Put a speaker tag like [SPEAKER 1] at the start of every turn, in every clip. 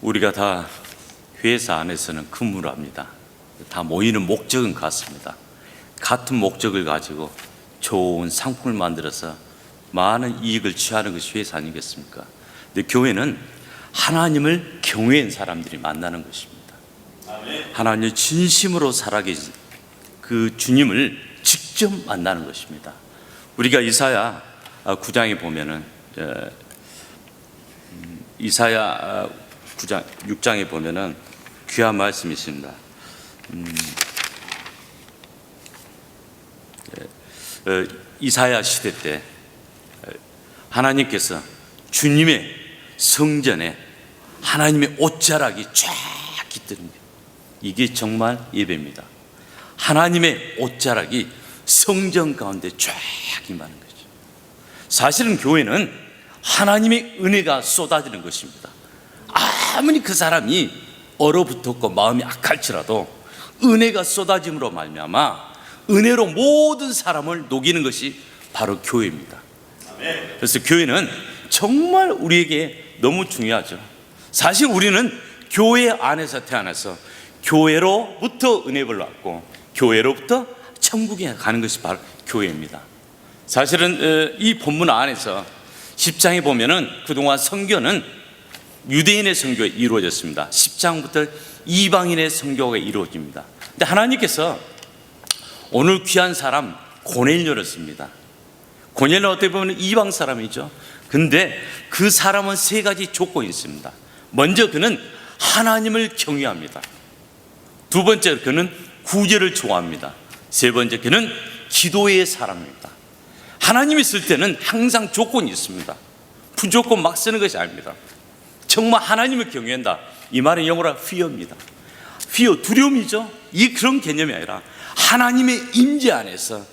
[SPEAKER 1] 우리가 다 회사 안에서는 근무를 합니다. 다 모이는 목적은 같습니다. 같은 목적을 가지고 좋은 상품을 만들어서 많은 이익을 취하는 것이 회사 아니겠습니까? 근데 교회는 하나님을 경외한 사람들이 만나는 것입니다. 하나님을 진심으로 살아계신 그 주님을 직접 만나는 것입니다. 우리가 이사야 9장에 보면은 이사야 9장 6장에 보면은 귀한 말씀이 있습니다. 이사야 시대 때 하나님께서 주님의 성전에 하나님의 옷자락이 쫙 깃드는 거예요. 이게 정말 예배입니다. 하나님의 옷자락이 성전 가운데 쫙 임하는 거죠. 사실은 교회는 하나님의 은혜가 쏟아지는 것입니다. 아무리 그 사람이 얼어붙었고 마음이 악할지라도 은혜가 쏟아짐으로 말미암아 은혜로 모든 사람을 녹이는 것이 바로 교회입니다. 그래서 교회는 정말 우리에게 너무 중요하죠. 사실 우리는 교회 안에서 태어나서 교회로부터 은혜를 받고 교회로부터 천국에 가는 것이 바로 교회입니다. 사실은 이 본문 안에서 10장에 보면은 그동안 선교는 유대인의 선교가 이루어졌습니다. 10장부터 이방인의 선교가 이루어집니다. 근데 하나님께서 오늘 귀한 사람 고넬료를 씁니다. 고넬료는 어떻게 보면 이방 사람이죠. 근데 그 사람은 세 가지 조건이 있습니다. 먼저 그는 하나님을 경외합니다. 두 번째 그는 구제를 좋아합니다. 세 번째 그는 기도의 사람입니다. 하나님이 쓸 때는 항상 조건이 있습니다. 무조건 막 쓰는 것이 아닙니다. 정말 하나님을 경외한다, 이 말은 영어로 fear입니다. fear, 두려움이죠. 이 그런 개념이 아니라 하나님의 임재 안에서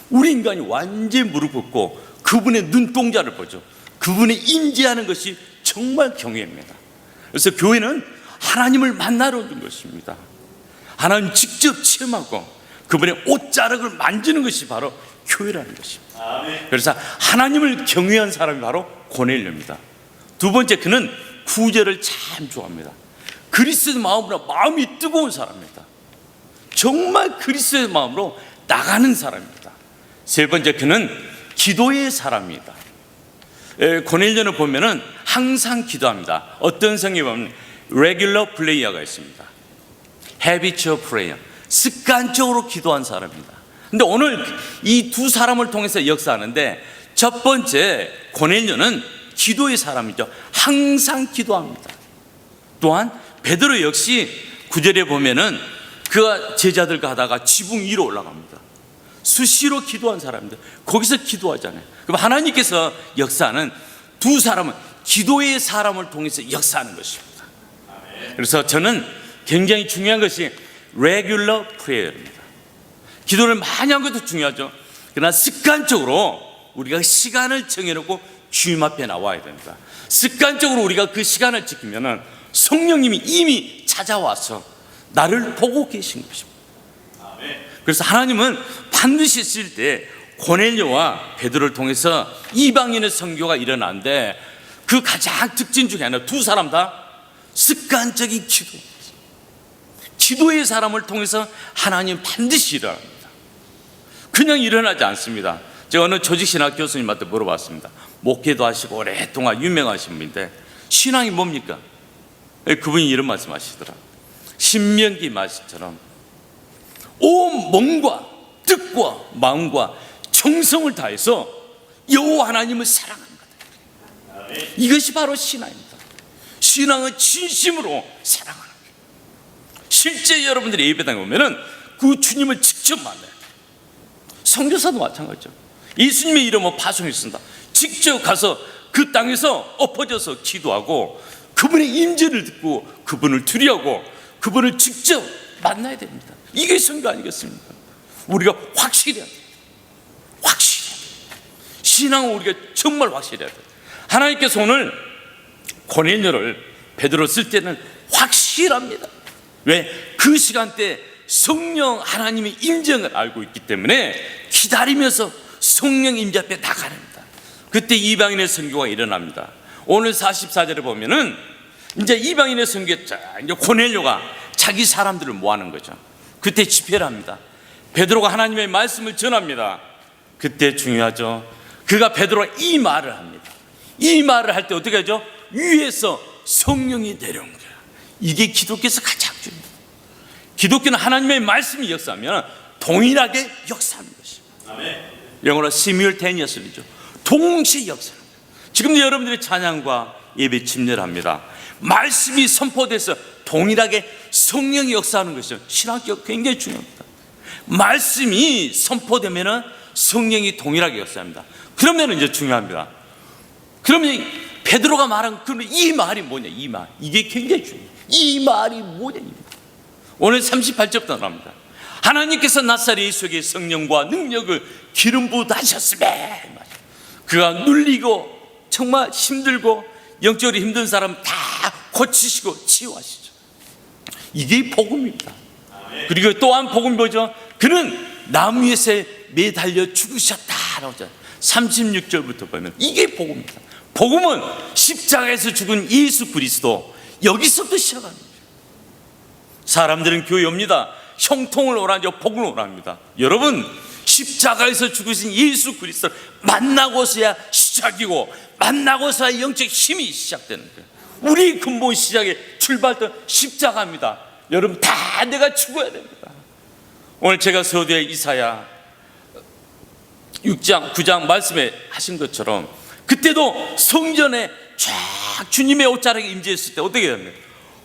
[SPEAKER 1] 우리 인간이 완전히 무릎 꿇고 그분의 눈동자를 보죠. 그분의 임재하는 것이 정말 경외입니다. 그래서 교회는 하나님을 만나러 온 것입니다. 하나님 직접 체험하고 그분의 옷자락을 만지는 것이 바로 교회라는 것입니다. 그래서 하나님을 경외한 사람이 바로 고넬료입니다. 두 번째, 그는 구제를 참 좋아합니다. 그리스도의 마음으로 마음이 뜨거운 사람입니다. 정말 그리스도의 마음으로 나가는 사람입니다. 세 번째, 그는 기도의 사람입니다. 고넬료는 보면은 항상 기도합니다. 어떤 성경에 보면 regular prayer가 있습니다. habitual prayer, 습관적으로 기도한 사람입니다. 근데 오늘 이 두 사람을 통해서 역사하는데 첫 번째 고넬료는 기도의 사람이죠. 항상 기도합니다. 또한 베드로 역시 9절에 보면은 그가 제자들과 하다가 지붕 위로 올라갑니다. 수시로 기도한 사람입니다. 거기서 기도하잖아요. 그럼 하나님께서 역사하는 두 사람은 기도의 사람을 통해서 역사하는 것입니다. 그래서 저는 굉장히 중요한 것이 regular prayer입니다. 기도를 많이 한 것도 중요하죠. 그러나 습관적으로 우리가 시간을 정해놓고 주님 앞에 나와야 됩니다. 습관적으로 우리가 그 시간을 지키면 성령님이 이미 찾아와서 나를 보고 계신 것입니다. 그래서 하나님은 반드시 쓸 때 고넬료와 베드로를 통해서 이방인의 선교가 일어나는데 그 가장 특징 중에 하나, 두 사람 다 습관적인 기도의 사람을 통해서 하나님 반드시 일어납니다. 그냥 일어나지 않습니다. 제가 어느 조직신학 교수님한테 물어봤습니다. 목회도 하시고 오랫동안 유명하신 분인데 신앙이 뭡니까? 그분이 이런 말씀 하시더라. 신명기 말씀처럼 온 몸과 뜻과 마음과 정성을 다해서 여호와 하나님을 사랑하는 것. 이것이 바로 신앙입니다. 신앙은 진심으로 사랑하는 거예요. 실제 여러분들이 예배당에 오면은 그 주님을 직접 만나요. 선교사도 마찬가지죠. 예수님의 이름으로 파송을 쓴다. 직접 가서 그 땅에서 엎어져서 기도하고 그분의 임재를 듣고 그분을 두려워하고 그분을 직접 만나야 됩니다. 이게 선교 아니겠습니까? 우리가 확실해야 돼요. 확실해야 돼요. 신앙은 우리가 정말 확실해야 돼요. 하나님께서 오늘 고넬료를 베드로 쓸 때는 확실합니다. 왜? 그 시간대 성령 하나님의 임정을 알고 있기 때문에 기다리면서 성령 임재 앞에 나가랍니다. 그때 이방인의 선교가 일어납니다. 오늘 44절에 보면은 이제 이방인의 선교자 이제 고넬료가 자기 사람들을 모아놓은 거죠. 그때 집회를 합니다. 베드로가 하나님의 말씀을 전합니다. 그때 중요하죠. 그가 베드로가 이 말을 합니다. 이 말을 할 때 어떻게 하죠? 위에서 성령이 내려온 거야. 이게 기독교에서 가장 중요해요. 기독교는 하나님의 말씀이 역사하면 동일하게 역사하는 것입니다. 영어로 simultaneously죠. 동시에 역사하는 거예요. 지금도 여러분들이 찬양과 예배 집례합니다. 말씀이 선포돼서 동일하게 성령이 역사하는 것이죠. 신학적 굉장히 중요합니다. 말씀이 선포되면 성령이 동일하게 역사합니다. 그러면 이제 중요합니다. 그러면 베드로가 말한 이 말이 뭐냐? 이 말, 이게 굉장히 중요해요. 이 말이 뭐냐입니다. 오늘 38절부터 나옵니다. 하나님께서 나사렛 예수에게 성령과 능력을 기름 부으시었으매 그가 눌리고 정말 힘들고 영적으로 힘든 사람 다 고치시고 치유하시죠. 이게 복음입니다. 그리고 또한 복음이 뭐죠? 그는 나무 위에서 매달려 죽으셨다 나오죠. 36절부터 보면 이게 복음입니다. 복음은 십자가에서 죽은 예수 그리스도, 여기서부터 시작하는 거예요. 사람들은 교회 옵니다. 형통을 오라죠. 복음을 오랍니다. 여러분, 십자가에서 죽으신 예수 그리스도를 만나고서야 시작이고, 만나고서야 영적 힘이 시작되는 거예요. 우리 근본 시작의 출발점 십자가입니다. 여러분, 다 내가 죽어야 됩니다. 오늘 제가 서두에 이사야 6장 9장 말씀에 하신 것처럼 그때도 성전에 쫙 주님의 옷자락이 임재했을 때 어떻게 됩니까?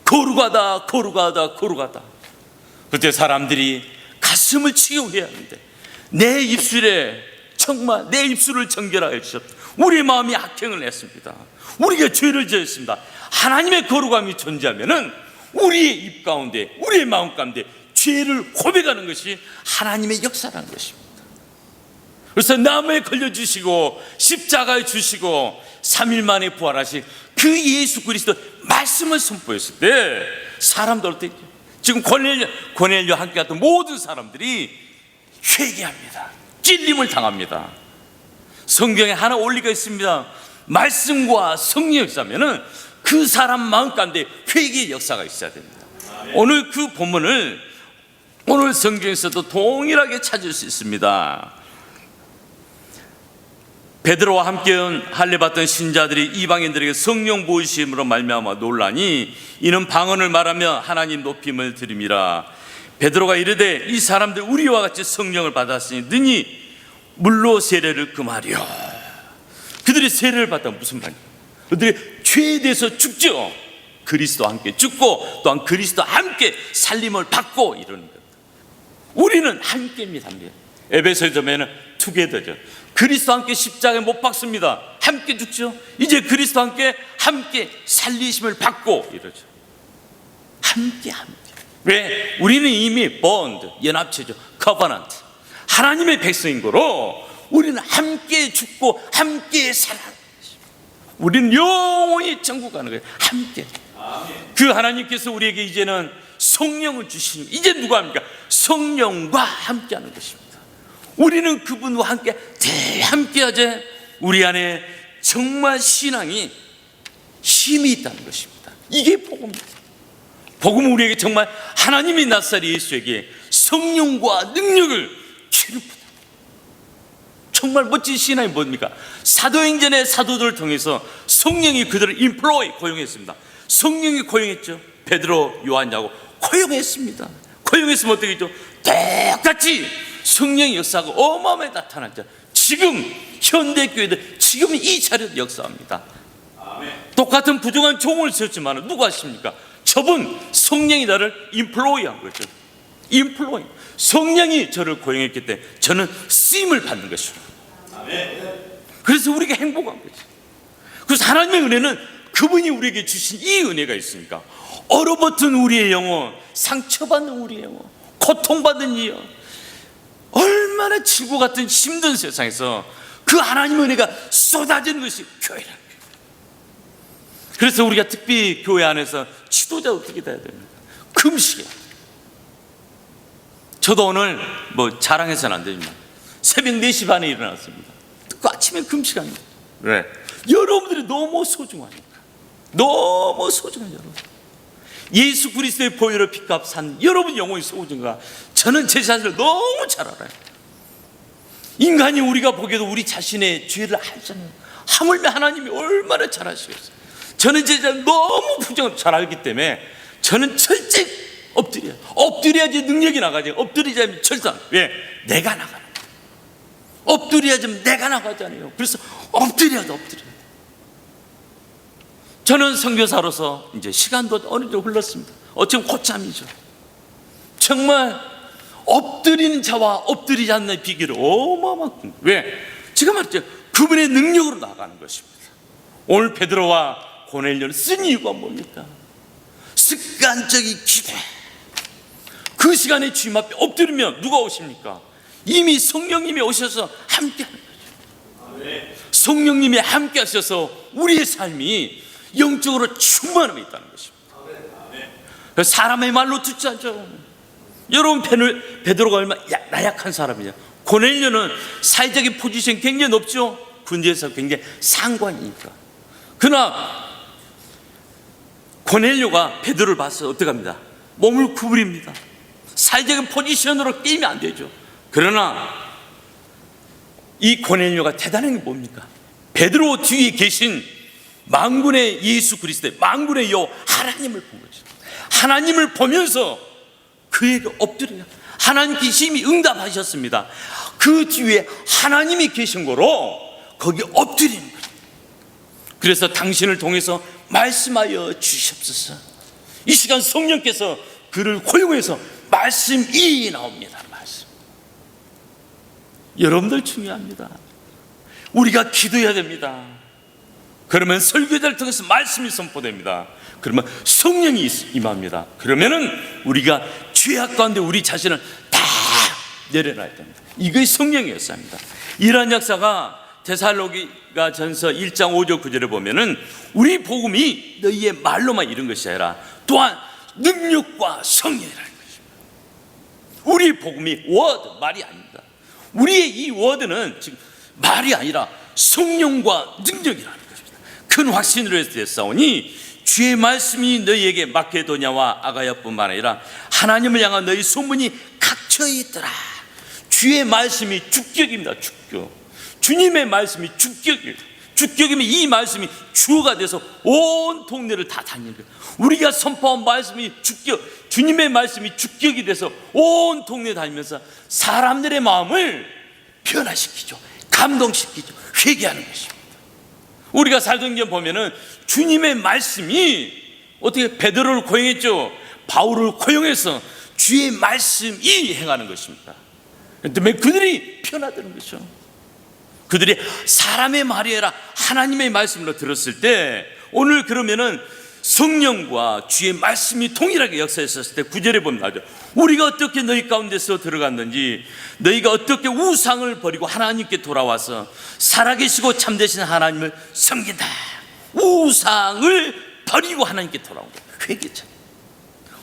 [SPEAKER 1] 거룩하다 거룩하다 거룩하다. 그때 사람들이 가슴을 치고 해야 하는데 내 입술에 정말 내 입술을 정결하게 해주셨다. 우리의 마음이 악행을 했습니다. 우리가 죄를 지었습니다. 하나님의 거룩함이 존재하면은 우리의 입 가운데 우리의 마음 가운데 죄를 고백하는 것이 하나님의 역사라는 것입니다. 그래서 나무에 걸려주시고 십자가에 주시고 3일 만에 부활하신 그 예수 그리스도 말씀을 선포했을 때 사람들 어떻게 지금 고넬료 함께 갔던 모든 사람들이 회개합니다. 찔림을 당합니다. 성경에 하나 원리가 있습니다. 말씀과 성령 역사면은 그 사람 마음 가운데 회개의 역사가 있어야 됩니다. 오늘 그 본문을 오늘 성경에서도 동일하게 찾을 수 있습니다. 베드로와 함께 할례받던 신자들이 이방인들에게 성령 부으심으로 말미암아 놀라니 이는 방언을 말하며 하나님 높임을 드림이라. 베드로가 이르되 이 사람들 우리와 같이 성령을 받았으니 능히 물로 세례를 금하려. 그들이 세례를 받다 무슨 말이에요? 그들이 죄에 대해서 죽죠. 그리스도와 함께 죽고 또한 그리스도와 함께 살림을 받고 이러는 겁니다. 우리는 함께입니다. 에베소서에 보면 투게더죠. 그리스도와 함께 십자가에 못 박습니다. 함께 죽죠. 이제 그리스도와 함께 살리심을 받고 이러죠. 함께. 왜? 우리는 이미 bond, 연합체죠. covenant. 하나님의 백성인 거로 우리는 함께 죽고 함께 살아가는 것입니다. 우리는 영원히 천국 가는 거예요. 함께. 그 하나님께서 우리에게 이제는 성령을 주시니 이제 누가 합니까? 성령과 함께 하는 것입니다. 우리는 그분과 함께 하자. 우리 안에 정말 신앙이 힘이 있다는 것입니다. 이게 복음입니다. 복음은 우리에게 정말 하나님이 나사렛 예수에게 성령과 능력을 기름부다. 정말 멋진 신앙이 뭡니까? 사도행전의 사도들을 통해서 성령이 그들을 고용했습니다. 성령이 고용했죠. 베드로, 요한하고 고용했습니다. 고용했으면 어떻게 했죠? 똑같이 성령의 역사가 어마어마하게 나타났죠. 지금 현대교회도 지금 이 자리에도 역사합니다. 똑같은 부정한 종을 세웠지만 누가 하십니까? 저분 성령이 나를 임플로이한 거죠. 성령이 저를 고용했기 때문에 저는 쓰임을 받는 것이죠. 그래서 우리가 행복한 거죠. 그래서 하나님의 은혜는 그분이 우리에게 주신 이 은혜가 있으니까 얼어붙은 우리의 영혼, 상처받는 우리의 영혼, 고통받는 이 영혼, 얼마나 지구 같은 힘든 세상에서 그 하나님의 은혜가 쏟아지는 것이 교회라는 거예요. 그래서 우리가 특히 교회 안에서 지도자 어떻게 돼야 됩니까? 금식이야. 저도 오늘 자랑해서는 안 됩니다. 새벽 4시 반에 일어났습니다. 그 아침에 금식합니다. 왜? 여러분들이 너무 소중하니까. 너무 소중한 여러분, 예수 그리스도의 보혈의 피값 산 여러분 영혼이 소중한가, 저는 제 자신을 너무 잘 알아요. 인간이 우리가 보기에도 우리 자신의 죄를 알잖아요. 하물며 하나님이 얼마나 잘 아시겠어요. 저는 제 자신을 너무 부정을 잘 알기 때문에 저는 철저히 엎드려야지 능력이 나가지. 엎드리지 않으면 절대 안. 왜? 내가 나가는 거예요. 엎드려야지 내가 나가잖아요. 그래서 엎드려야 돼. 저는 선교사로서 이제 시간도 어느 정도 흘렀습니다. 어찌 보면 고참이죠. 정말 엎드리는 자와 엎드리지 않는 비결이 어마어마한. 왜? 제가 말했죠. 그분의 능력으로 나가는 것입니다. 오늘 베드로와 고넬료를 쓴 이유가 뭡니까? 습관적인 기대. 그 시간에 주님 앞에 엎드리면 누가 오십니까? 이미 성령님이 오셔서 함께 하는 거죠. 성령님이 함께 하셔서 우리의 삶이 영적으로 충만함이 있다는 것입니다. 사람의 말로 듣지 않죠. 여러분, 베드로가 얼마나 나약한 사람이냐. 고넬료는 사회적인 포지션이 굉장히 높죠. 군대에서 굉장히 상관이니까. 그러나 고넬료가 베드로를 봐서 어떻게 합니다? 몸을 구부립니다. 사회적인 포지션으로 게임이 안 되죠. 그러나 이 고넬료가 대단한 게 뭡니까? 베드로 뒤에 계신 만군의 예수 그리스도의 만군의 여호와 하나님을 본 거죠. 하나님을 보면서 그에게 엎드려요. 하나님께서 이미 응답하셨습니다. 그 뒤에 하나님이 계신 거로 거기 엎드리는 거예요. 그래서 당신을 통해서 말씀하여 주시옵소서. 이 시간 성령께서 그를 고용해서 말씀이 나옵니다. 말씀. 여러분들 중요합니다. 우리가 기도해야 됩니다. 그러면 설교자를 통해서 말씀이 선포됩니다. 그러면 성령이 임합니다. 그러면은 우리가 죄악 가운데 우리 자신을 다 내려놔야 됩니다. 이것이 성령이었어야 합니다. 이러한 역사가 데살로니가 전서 1장 5절 9절에 보면은 우리 복음이 너희의 말로만 이룬 것이 아니라 또한 능력과 성령이라는 것입니다. 우리 복음이 워드, 말이 아닙니다. 우리의 이 워드는 지금 말이 아니라 성령과 능력이라는 것입니다. 큰 확신으로 해서 됐사오니 주의 말씀이 너희에게 마케도냐와 아가야뿐만 아니라 하나님을 향한 너희 소문이 각처에 있더라. 주의 말씀이 주격입니다. 주격. 주님의 말씀이 주격이에요. 주격이면 이 말씀이 주어가 돼서 온 동네를 다 다니는 거예요. 우리가 선포한 말씀이 주격, 주님의 말씀이 주격이 돼서 온 동네 다니면서 사람들의 마음을 변화시키죠. 감동시키죠. 회개하는 것입니다. 우리가 살던 보면은 주님의 말씀이 어떻게 베드로를 고용했죠. 바울을 고용해서 주의 말씀이 행하는 것입니다. 그런데 그들이 변화되는 것이죠. 그들이 사람의 말이 아니라 하나님의 말씀으로 들었을 때 오늘 그러면은 성령과 주의 말씀이 동일하게 역사했었을 때 9절에 보면 나죠. 우리가 어떻게 너희 가운데서 들어갔는지, 너희가 어떻게 우상을 버리고 하나님께 돌아와서 살아계시고 참되신 하나님을 섬긴다. 우상을 버리고 하나님께 돌아온 거예요. 회개죠.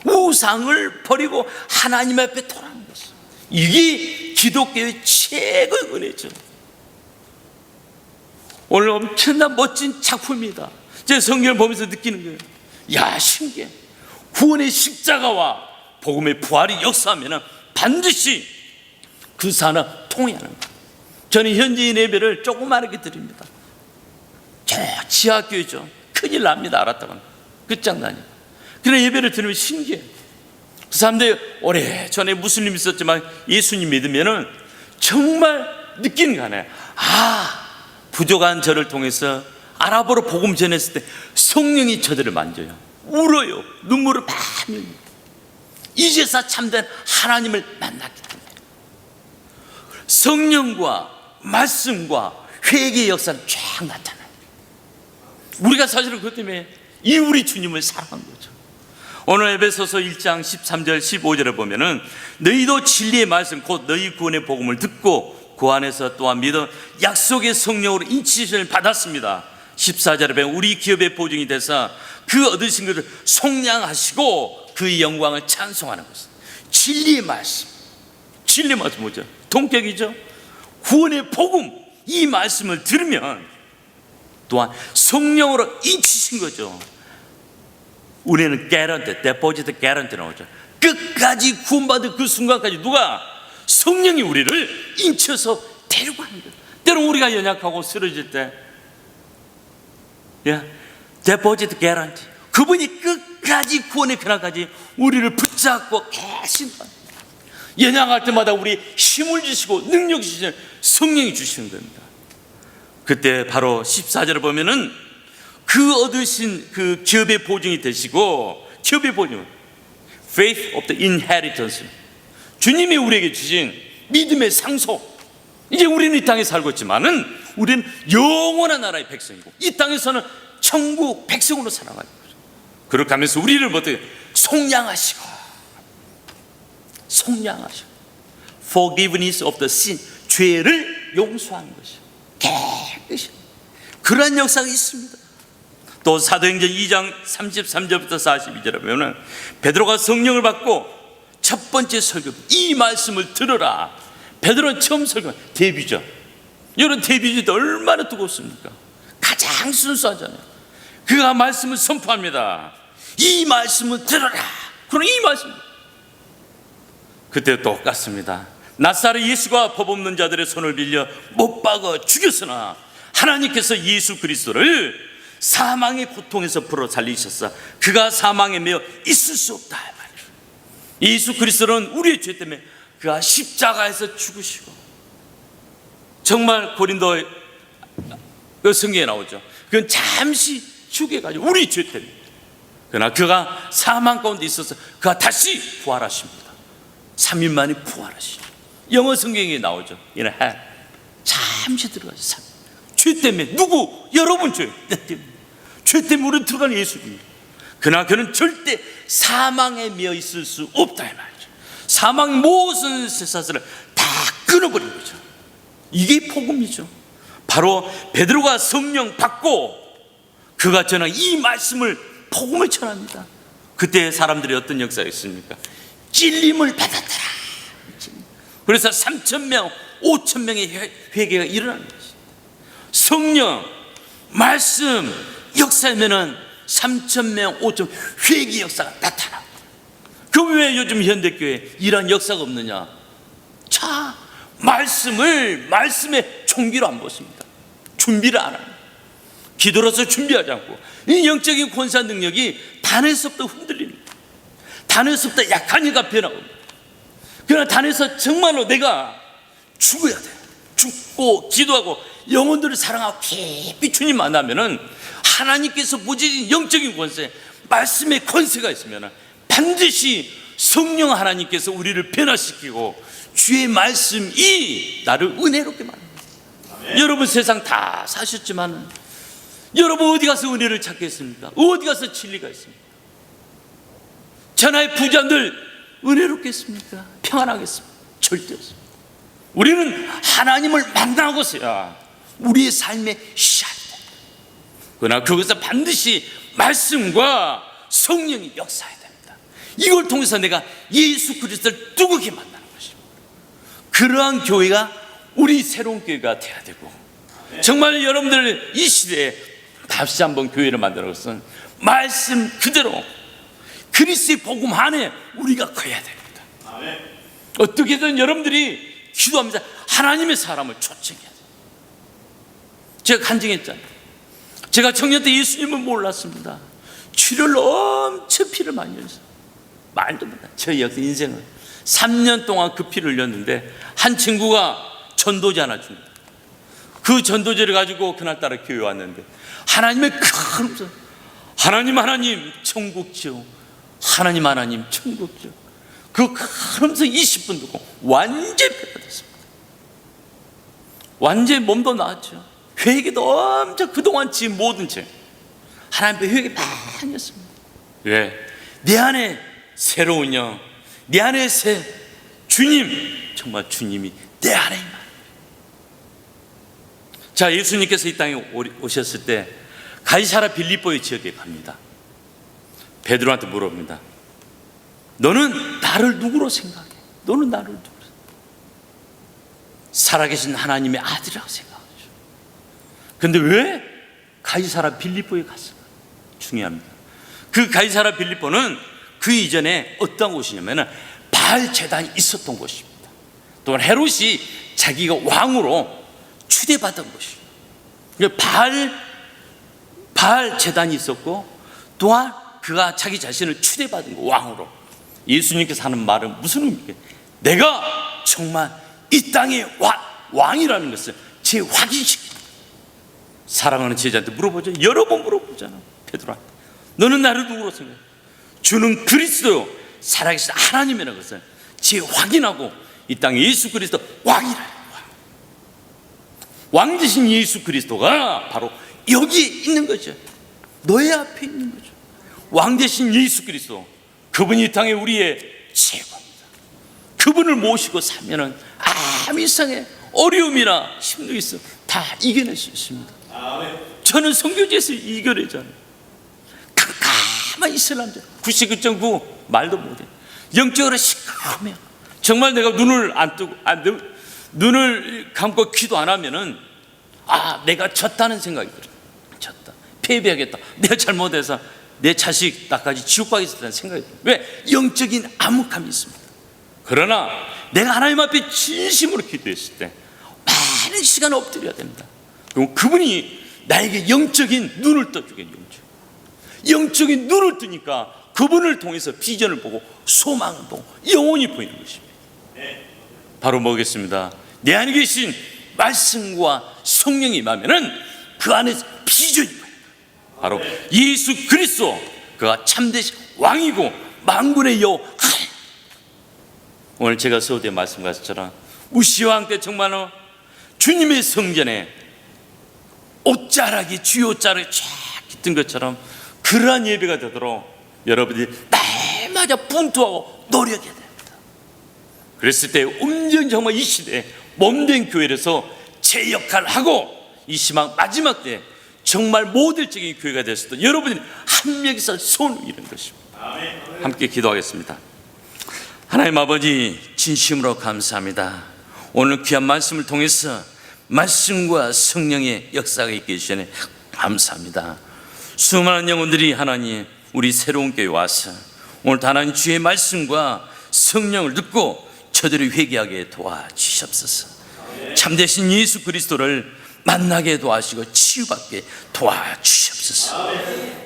[SPEAKER 1] 우상을 버리고 하나님 앞에 돌아온 것이죠. 이게 기독교의 최고의 은혜죠. 오늘 엄청난 멋진 작품입니다. 제 성경을 보면서 느끼는 거예요. 야, 신기해. 구원의 십자가와 복음의 부활이 역사하면 반드시 그 산업 통해하는 거예요. 저는 현지인 예배를 조그맣게 드립니다. 저 지하교회죠. 큰일 납니다. 알았다고는. 끝장나니. 그런 예배를 들으면 신기해. 그 사람들이 오래전에 무슨 일이 있었지만 예수님 믿으면 정말 느끼는 거 하나요. 부족한 저를 통해서 아랍어로 복음 전했을 때 성령이 저들을 만져요. 울어요. 눈물을 막 흘립니다. 이제서 참된 하나님을 만났기 때문에 성령과 말씀과 회개의 역사는 쫙 나타나요. 우리가 사실은 그것 때문에 이 우리 주님을 사랑한 거죠. 오늘 에베소서 1장 13절 15절에 보면은 너희도 진리의 말씀 곧 너희 구원의 복음을 듣고 그 안에서 또한 믿어 약속의 성령으로 인치심을 받았습니다. 14절에 보면 우리 기업의 보증이 돼서 그 얻으신 것을 속량하시고 그의 영광을 찬송하는 것입니다. 진리의 말씀. 진리의 말씀 뭐죠? 동격이죠. 구원의 복음, 이 말씀을 들으면 또한 성령으로 인치신 거죠. 우리는 guarantee, deposit guarantee 나오죠. 끝까지 구원받은 그 순간까지 누가? 성령이 우리를 인쳐서 데리고 가는 거예요. 때론 우리가 연약하고 쓰러질 때 deposit guarantee, 그분이 끝까지 구원의 그날까지 우리를 붙잡고 계신다. 연약할 때마다 우리 힘을 주시고 능력 주시는 성령이 주시는 겁니다. 그때 바로 14절을 보면은 그 얻으신 그 기업의 보증이 되시고, 기업의 보증은 faith of the inheritance, 주님이 우리에게 주신 믿음의 상속. 이제 우리는 이 땅에 살고 있지만은 우리는 영원한 나라의 백성이고 이 땅에서는 천국 백성으로 살아가는 거죠. 그렇게 하면서 우리를 어떻게 속량하시고 forgiveness of the sin, 죄를 용서하는 것이요, 깨끗이 그러한 역사가 있습니다. 또 사도행전 2장 33절부터 42절에 보면 베드로가 성령을 받고 첫 번째 설교, 이 말씀을 들으라. 베드로는 처음 설교한 데뷔죠. 여러분, 데뷔죠. 얼마나 뜨겁습니까? 가장 순수하잖아요. 그가 말씀을 선포합니다. 이 말씀을 들으라. 그럼 이 말씀, 그때 똑같습니다. 나사렛 예수가 법 없는 자들의 손을 빌려 못 박아 죽였으나 하나님께서 예수 그리스도를 사망의 고통에서 풀어 살리셨사. 그가 사망에 매여 있을 수 없다. 예수 그리스도는 우리의 죄 때문에 그가 십자가에서 죽으시고, 정말 고린도 성경에 나오죠. 그건 잠시 죽여가지고 우리 죄 때문에, 그러나 그가 사망 가운데 있어서 그가 다시 부활하십니다. 3일 만에 부활하시죠. 영어 성경에 나오죠. 잠시 들어가죠. 죄 때문에. 누구? 여러분 죄 때문에. 죄 때문에 우리는 들어가는 예수님. 그러나 그는 절대 사망에 매여 있을 수 없다 이 말이죠. 사망의 모든 쇠사슬을 다 끊어버린 거죠. 이게 복음이죠. 바로 베드로가 성령 받고 그가 전한 이 말씀을, 복음을 전합니다. 그때 사람들이 어떤 역사가 있습니까? 찔림을 받았더라. 그래서 3,000명, 5,000명의 회개가 일어나는 것입니다. 성령, 말씀 역사면은 3,000명, 5,000명 회개 역사가 나타나고. 그럼 왜 요즘 현대교회에 이런 역사가 없느냐? 자, 말씀의 총기로 안 보십니다. 준비를 안 합니다. 기도로서 준비하지 않고, 이 영적인 권사 능력이 단에서부터 흔들리는 거예요. 단에서부터 약한 이가 변하고, 그러나 단에서 정말로 내가 죽어야 돼. 죽고 기도하고 영혼들을 사랑하고 깊이 주님 만나면은 하나님께서 부지신 영적인 권세, 말씀의 권세가 있으면 반드시 성령 하나님께서 우리를 변화시키고 주의 말씀이 나를 은혜롭게 만듭니다. 여러분, 세상 다 사셨지만 여러분 어디 가서 은혜를 찾겠습니까? 어디 가서 진리가 있습니까? 천하의 부자들 은혜롭겠습니까? 평안하겠습니까? 절대 없습니다. 우리는 하나님을 만나고서야 우리의 삶의 시작이 됩니다. 그러나 그것은 반드시 말씀과 성령이 역사해야 됩니다. 이걸 통해서 내가 예수 그리스도를 뜨겁게 만나는 것입니다. 그러한 교회가 우리 새로운 교회가 돼야 되고, 정말 여러분들 이 시대에 다시 한번 교회를 만드는 것은 말씀 그대로 그리스도의 복음 안에 우리가 커야 됩니다. 어떻게든 여러분들이 기도하면서 하나님의 사람을 초청해야 돼요. 제가 간증했잖아요. 제가 청년 때 예수님을 몰랐습니다. 치료를 엄청 피를 많이 흘렸어요. 말도 못해. 저희 역사 인생을 3년 동안 그 피를 흘렸는데 한 친구가 전도제 하나 줍니다. 그 전도제를 가지고 그날따라 교회 왔는데 하나님의 큰 음성, 하나님 천국지요, 하나님 천국지요, 그 큰 음성 20분 듣고 완전히 변화됐습니다. 완전히 몸도 나았죠. 회개도 엄청 그동안 지은 모든 죄 하나님 앞에 회개 많이 했습니다. 왜? 내 안에 새로운 영, 내 안에 새 주님, 정말 주님이 내 안에 있는. 자, 예수님께서 이 땅에 오셨을 때 가이사라 빌립보의 지역에 갑니다. 베드로한테 물어봅니다. 너는 나를 누구로 생각해? 너는 나를 누구로 생각해? 살아계신 하나님의 아들이라고 생각하죠. 그런데 왜 가이사라 빌립보에 갔을까? 중요합니다. 그 가이사라 빌립보는 그 이전에 어떤 곳이냐면 바알 제단이 있었던 곳입니다. 또한 헤롯이 자기가 왕으로 추대받은 곳이에요. 바알 제단이 있었고, 또한 그가 자기 자신을 추대받은 거, 왕으로. 예수님께서 하는 말은 무슨 의미입니까? 내가 정말 이 땅의 왕이라는 것을 재확인시킵니다. 사랑하는 제자한테 물어보죠. 여러 번 물어보잖아. 베드로한테, 너는 나를 누구로 생각해? 주는 그리스도, 살아계신 하나님이라는 것을 재확인하고 이 땅에 예수 그리스도 왕이라는 왕 되신 예수 그리스도가 바로 여기에 있는 거죠. 너의 앞에 있는 거죠. 왕 되신 예수 그리스도, 그분이 이 땅에 우리의 최고입니다. 그분을 모시고 살면은 아무 이상의 어려움이나 힘도 있어 다 이겨낼 수 있습니다. 저는 선교지에서 이겨내잖아요. 깜깜한 이슬람들 99.9 말도 못해. 영적으로 시커매요. 정말 내가 눈을 안 뜨고 눈을 감고 기도 안 하면은 내가 졌다는 생각이 들어요. 졌다, 패배하겠다, 내가 잘못해서 내 자식 나까지 지옥 가겠다는 생각이 들어요. 왜? 영적인 암흑함이 있습니다. 그러나 내가 하나님 앞에 진심으로 기도했을 때 많은 시간을 엎드려야 됩니다. 그럼 그분이 나에게 영적인 눈을 떠주겠죠. 영적인 눈을 뜨니까 그분을 통해서 비전을 보고 소망을 보고 영혼이 보이는 것입니다. 바로 뭐겠습니다? 내 안에 계신 말씀과 성령이 임하면은 그 안에서 비전이 보여요. 바로 예수 그리스도, 그가 참되신 왕이고 만군의 여호와. 오늘 제가 서두에 말씀하신 것처럼 우시와 함께 정말로 주님의 성전에 옷자락이 주요자락이 쫙 깃든 것처럼 그러한 예배가 되도록 여러분들이 날마다 분투하고 노력해야 됩니다. 그랬을 때 온전히 정말 이 시대에 몸된 교회에서 제 역할을 하고 이 시막 마지막 때 정말 모델적인 교회가 됐을 때 여러분이 한 명이서 손을 이루는 것입니다. 함께 기도하겠습니다. 하나님 아버지, 진심으로 감사합니다. 오늘 귀한 말씀을 통해서 말씀과 성령의 역사가 있게 해주시네 감사합니다. 수많은 영혼들이 하나님 우리 새로운 교회에 와서 오늘 하나님 주의 말씀과 성령을 듣고 저들을 회개하게 도와주시옵소서. 참되신 예수 그리스도를 만나게 도와주시고 치유받게 도와주시옵소서.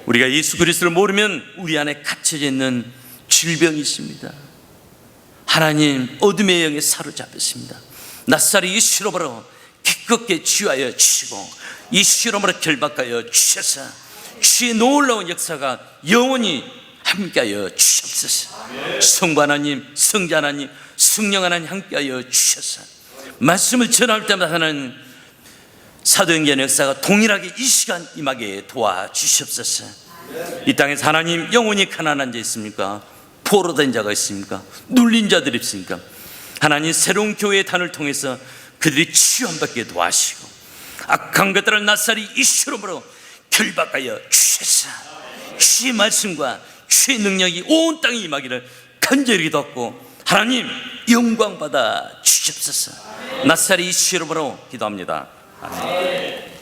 [SPEAKER 1] 우리가 예수 그리스도를 모르면 우리 안에 갇혀져 있는 질병이 있습니다. 하나님, 어둠의 영에 사로잡혔습니다. 낯살이 이 실험으로 기껍게 치유하여 주시고 이 실험으로 결박하여 주셔서 주의 놀라운 역사가 영원히 함께하여 주시옵소서. 성부 하나님, 성자 하나님, 성령 하나님 함께하여 주셔서 말씀을 전할 때마다 하나님 사도행전의 역사가 동일하게 이 시간 임하게 도와주시옵소서. 이 땅에서 하나님 영혼이 가난한 자 있습니까? 포로된 자가 있습니까? 눌린 자들이 있습니까? 하나님 새로운 교회의 단을 통해서 그들이 치유함받게 도와주시고 악한 것들을 낯살이 이슈름으로 결박하여 주셔서 주의 말씀과 주의 능력이 온 땅에 임하기를 간절히 기도하고 하나님 영광 받아 주시옵소서. 낯살이 이슈름으로 기도합니다. 아멘.